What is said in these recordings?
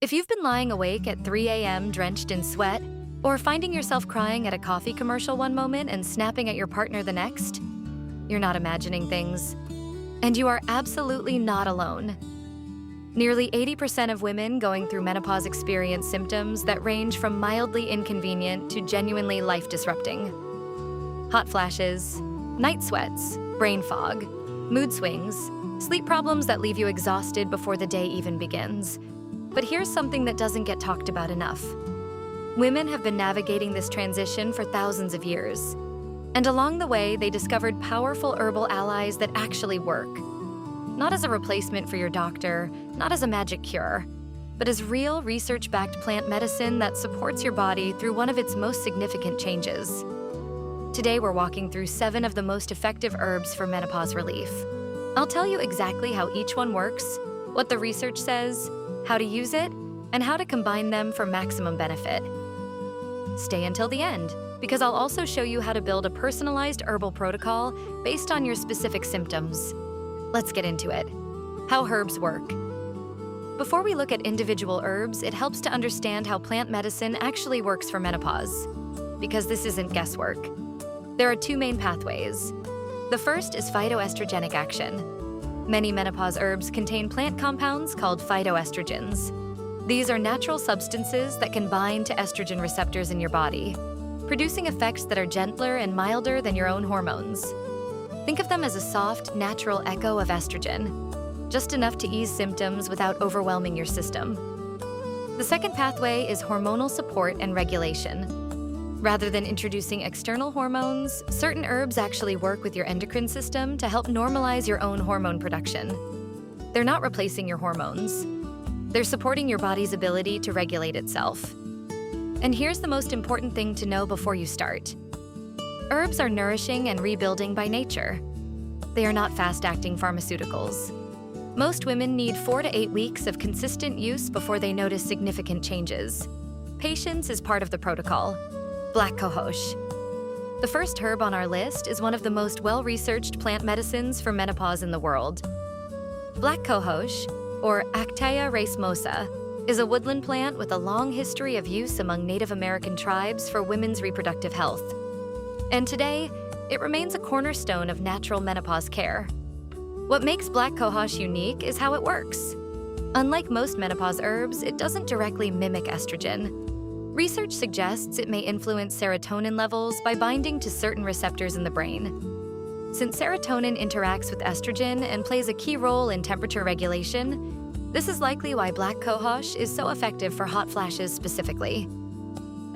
If you've been lying awake at 3 a.m. drenched in sweat, or finding yourself crying at a coffee commercial one moment and snapping at your partner the next, you're not imagining things. And you are absolutely not alone. Nearly 80% of women going through menopause experience symptoms that range from mildly inconvenient to genuinely life-disrupting. Hot flashes, night sweats, brain fog, mood swings, sleep problems that leave you exhausted before the day even begins. But here's something that doesn't get talked about enough. Women have been navigating this transition for thousands of years. And along the way, they discovered powerful herbal allies that actually work. Not as a replacement for your doctor, not as a magic cure, but as real research-backed plant medicine that supports your body through one of its most significant changes. Today, we're walking through 7 of the most effective herbs for menopause relief. I'll tell you exactly how each one works, what the research says, how to use it, and how to combine them for maximum benefit. Stay until the end, because I'll also show you how to build a personalized herbal protocol based on your specific symptoms. Let's get into it. How herbs work. Before we look at individual herbs, it helps to understand how plant medicine actually works for menopause, because this isn't guesswork. There are 2 main pathways. The first is phytoestrogenic action. Many menopause herbs contain plant compounds called phytoestrogens. These are natural substances that can bind to estrogen receptors in your body, producing effects that are gentler and milder than your own hormones. Think of them as a soft, natural echo of estrogen, just enough to ease symptoms without overwhelming your system. The second pathway is hormonal support and regulation. Rather than introducing external hormones, certain herbs actually work with your endocrine system to help normalize your own hormone production. They're not replacing your hormones. They're supporting your body's ability to regulate itself. And here's the most important thing to know before you start. Herbs are nourishing and rebuilding by nature. They are not fast-acting pharmaceuticals. Most women need 4 to 8 weeks of consistent use before they notice significant changes. Patience is part of the protocol. Black Cohosh. The first herb on our list is one of the most well-researched plant medicines for menopause in the world. Black Cohosh, or Actaea racemosa, is a woodland plant with a long history of use among Native American tribes for women's reproductive health. And today, it remains a cornerstone of natural menopause care. What makes Black Cohosh unique is how it works. Unlike most menopause herbs, it doesn't directly mimic estrogen. Research suggests it may influence serotonin levels by binding to certain receptors in the brain. Since serotonin interacts with estrogen and plays a key role in temperature regulation, this is likely why Black Cohosh is so effective for hot flashes specifically.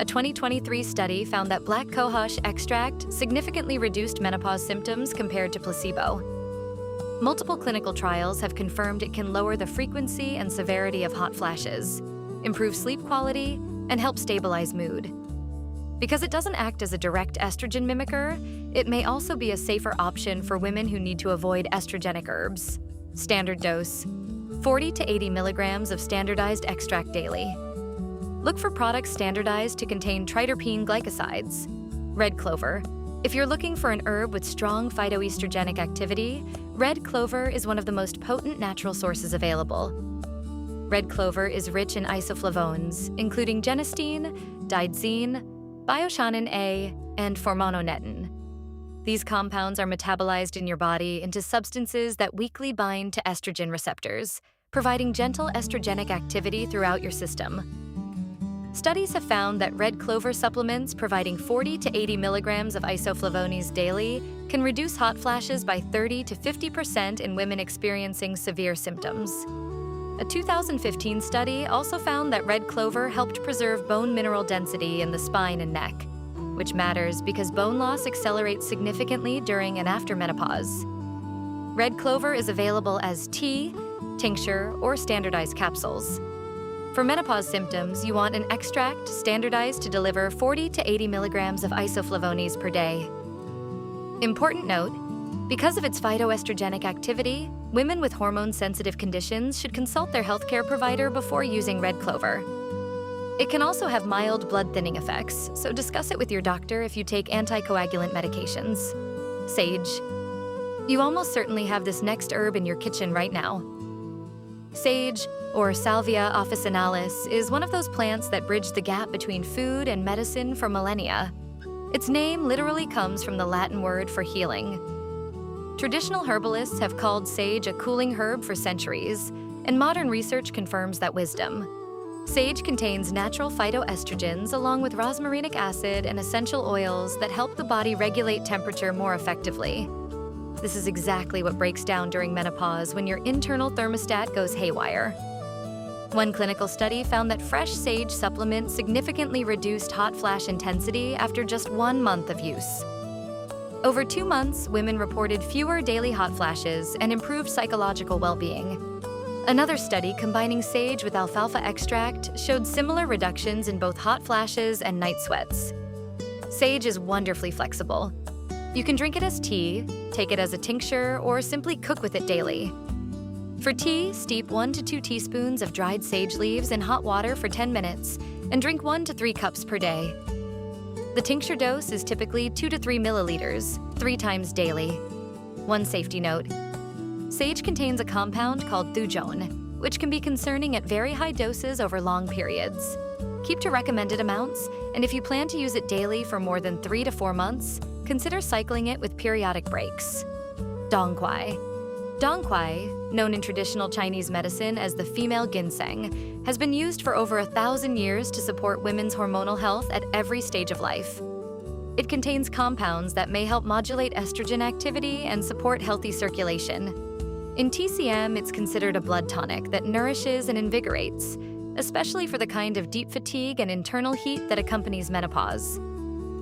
A 2023 study found that Black Cohosh extract significantly reduced menopause symptoms compared to placebo. Multiple clinical trials have confirmed it can lower the frequency and severity of hot flashes, improve sleep quality, and help stabilize mood. Because it doesn't act as a direct estrogen mimicker, it may also be a safer option for women who need to avoid estrogenic herbs. Standard dose: 40 to 80 milligrams of standardized extract daily. Look for products standardized to contain triterpene glycosides. Red clover. If you're looking for an herb with strong phytoestrogenic activity, red clover is one of the most potent natural sources available. Red clover is rich in isoflavones, including genistein, didzine, biochanin A, and formononetin. These compounds are metabolized in your body into substances that weakly bind to estrogen receptors, providing gentle estrogenic activity throughout your system. Studies have found that red clover supplements providing 40 to 80 milligrams of isoflavones daily can reduce hot flashes by 30 to 50% in women experiencing severe symptoms. A 2015 study also found that red clover helped preserve bone mineral density in the spine and neck, which matters because bone loss accelerates significantly during and after menopause. Red clover is available as tea, tincture, or standardized capsules. For menopause symptoms, you want an extract standardized to deliver 40 to 80 milligrams of isoflavones per day. Important note: because of its phytoestrogenic activity, women with hormone-sensitive conditions should consult their healthcare provider before using red clover. It can also have mild blood-thinning effects, so discuss it with your doctor if you take anticoagulant medications. Sage. You almost certainly have this next herb in your kitchen right now. Sage, or Salvia officinalis, is one of those plants that bridge the gap between food and medicine for millennia. Its name literally comes from the Latin word for healing. Traditional herbalists have called sage a cooling herb for centuries, and modern research confirms that wisdom. Sage contains natural phytoestrogens along with rosmarinic acid and essential oils that help the body regulate temperature more effectively. This is exactly what breaks down during menopause when your internal thermostat goes haywire. One clinical study found that fresh sage supplement significantly reduced hot flash intensity after just 1 month of use. Over 2 months, women reported fewer daily hot flashes and improved psychological well-being. Another study combining sage with alfalfa extract showed similar reductions in both hot flashes and night sweats. Sage is wonderfully flexible. You can drink it as tea, take it as a tincture, or simply cook with it daily. For tea, steep 1 to 2 teaspoons of dried sage leaves in hot water for 10 minutes and drink 1 to 3 cups per day. The tincture dose is typically 2 to 3 milliliters, 3 times daily. One safety note: sage contains a compound called thujone, which can be concerning at very high doses over long periods. Keep to recommended amounts, and if you plan to use it daily for more than 3 to 4 months, consider cycling it with periodic breaks. Dongquai. Dongquai, known in traditional Chinese medicine as the female ginseng, has been used for over 1,000 years to support women's hormonal health at every stage of life. It contains compounds that may help modulate estrogen activity and support healthy circulation. In TCM, it's considered a blood tonic that nourishes and invigorates, especially for the kind of deep fatigue and internal heat that accompanies menopause.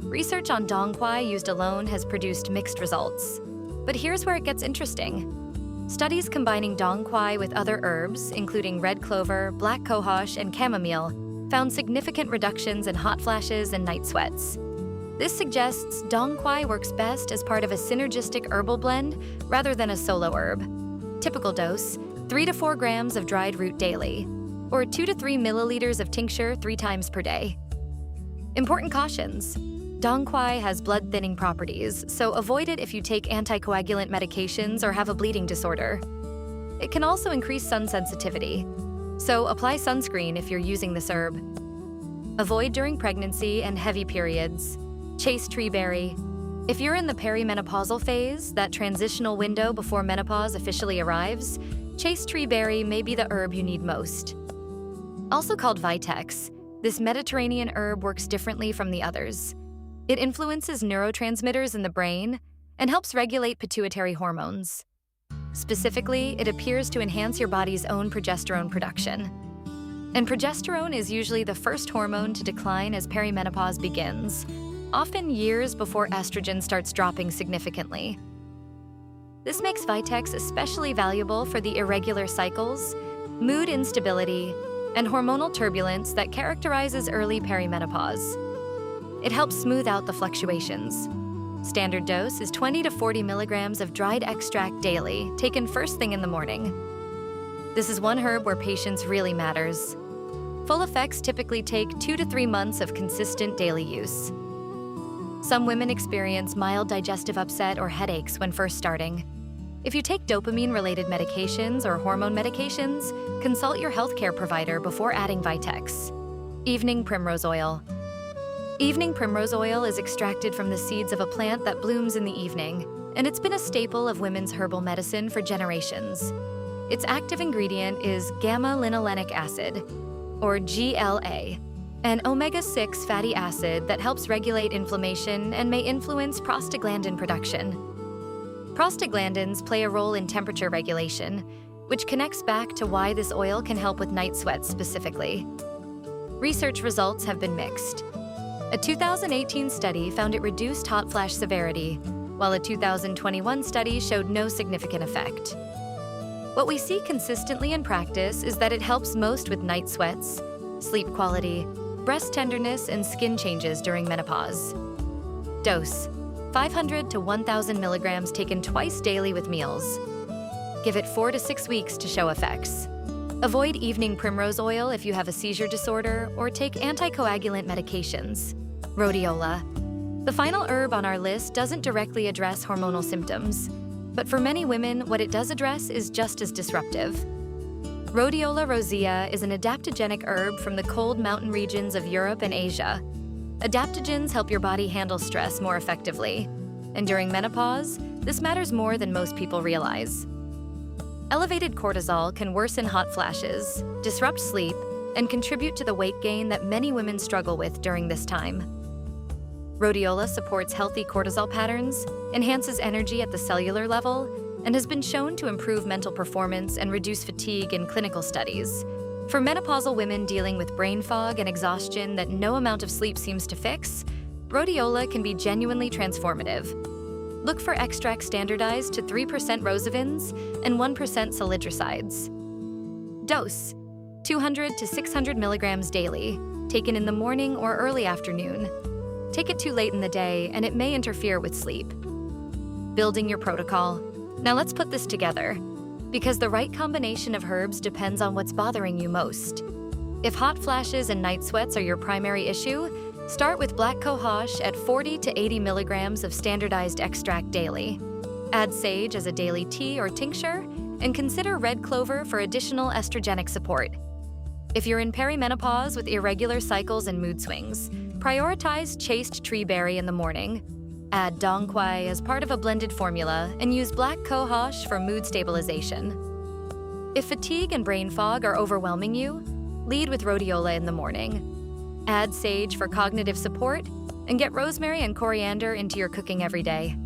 Research on dongquai used alone has produced mixed results. But here's where it gets interesting. Studies combining dongquai with other herbs, including red clover, black cohosh, and chamomile, found significant reductions in hot flashes and night sweats. This suggests dongquai works best as part of a synergistic herbal blend rather than a solo herb. Typical dose: 3 to 4 grams of dried root daily, or 2 to 3 milliliters of tincture 3 times per day. Important cautions: dongquai has blood-thinning properties, so avoid it if you take anticoagulant medications or have a bleeding disorder. It can also increase sun sensitivity, so apply sunscreen if you're using this herb. Avoid during pregnancy and heavy periods. Chase treeberry. If you're in the perimenopausal phase, that transitional window before menopause officially arrives, chase treeberry may be the herb you need most. Also called Vitex, this Mediterranean herb works differently from the others. It influences neurotransmitters in the brain and helps regulate pituitary hormones. Specifically, it appears to enhance your body's own progesterone production. And progesterone is usually the first hormone to decline as perimenopause begins, often years before estrogen starts dropping significantly. This makes Vitex especially valuable for the irregular cycles, mood instability, and hormonal turbulence that characterizes early perimenopause. It helps smooth out the fluctuations. Standard dose is 20 to 40 milligrams of dried extract daily, taken first thing in the morning. This is one herb where patience really matters. Full effects typically take 2 to 3 months of consistent daily use. Some women experience mild digestive upset or headaches when first starting. If you take dopamine-related medications or hormone medications, consult your healthcare provider before adding Vitex. Evening primrose oil. Evening primrose oil is extracted from the seeds of a plant that blooms in the evening, and it's been a staple of women's herbal medicine for generations. Its active ingredient is gamma-linolenic acid, or GLA, an omega-6 fatty acid that helps regulate inflammation and may influence prostaglandin production. Prostaglandins play a role in temperature regulation, which connects back to why this oil can help with night sweats specifically. Research results have been mixed. A 2018 study found it reduced hot flash severity, while a 2021 study showed no significant effect. What we see consistently in practice is that it helps most with night sweats, sleep quality, breast tenderness, and skin changes during menopause. Dose: 500 to 1,000 milligrams taken twice daily with meals. Give it 4 to 6 weeks to show effects. Avoid evening primrose oil if you have a seizure disorder or take anticoagulant medications. Rhodiola. The final herb on our list doesn't directly address hormonal symptoms, but for many women, what it does address is just as disruptive. Rhodiola rosea is an adaptogenic herb from the cold mountain regions of Europe and Asia. Adaptogens help your body handle stress more effectively. And during menopause, this matters more than most people realize. Elevated cortisol can worsen hot flashes, disrupt sleep, and contribute to the weight gain that many women struggle with during this time. Rhodiola supports healthy cortisol patterns, enhances energy at the cellular level, and has been shown to improve mental performance and reduce fatigue in clinical studies. For menopausal women dealing with brain fog and exhaustion that no amount of sleep seems to fix, rhodiola can be genuinely transformative. Look for extracts standardized to 3% rosavins and 1% salidrosides. Dose: 200 to 600 milligrams daily, taken in the morning or early afternoon. Take it too late in the day and it may interfere with sleep. Building your protocol. Now let's put this together, because the right combination of herbs depends on what's bothering you most. If hot flashes and night sweats are your primary issue, start with black cohosh at 40 to 80 milligrams of standardized extract daily. Add sage as a daily tea or tincture, and consider red clover for additional estrogenic support. If you're in perimenopause with irregular cycles and mood swings, prioritize chaste tree berry in the morning. Add dong quai as part of a blended formula and use black cohosh for mood stabilization. If fatigue and brain fog are overwhelming you, lead with rhodiola in the morning. Add sage for cognitive support and get rosemary and coriander into your cooking every day.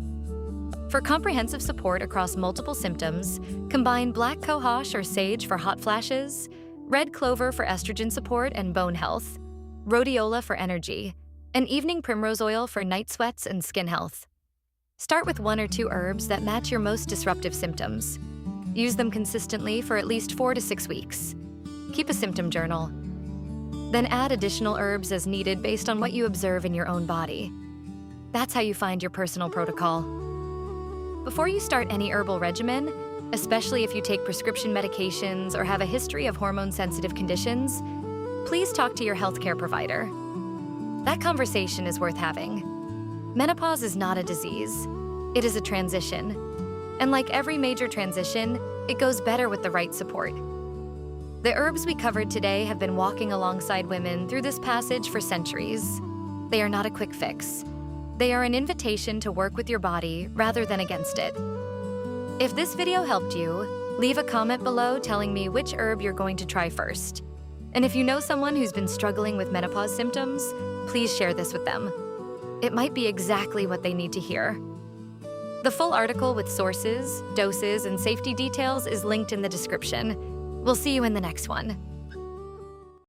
For comprehensive support across multiple symptoms, combine black cohosh or sage for hot flashes, red clover for estrogen support and bone health, rhodiola for energy, and evening primrose oil for night sweats and skin health. Start with 1 or 2 herbs that match your most disruptive symptoms. Use them consistently for at least 4 to 6 weeks. Keep a symptom journal. Then add additional herbs as needed based on what you observe in your own body. That's how you find your personal protocol. Before you start any herbal regimen, especially if you take prescription medications or have a history of hormone-sensitive conditions, please talk to your healthcare provider. That conversation is worth having. Menopause is not a disease. It is a transition. And like every major transition, it goes better with the right support. The herbs we covered today have been walking alongside women through this passage for centuries. They are not a quick fix. They are an invitation to work with your body rather than against it. If this video helped you, leave a comment below telling me which herb you're going to try first. And if you know someone who's been struggling with menopause symptoms, please share this with them. It might be exactly what they need to hear. The full article with sources, doses, and safety details is linked in the description. We'll see you in the next one.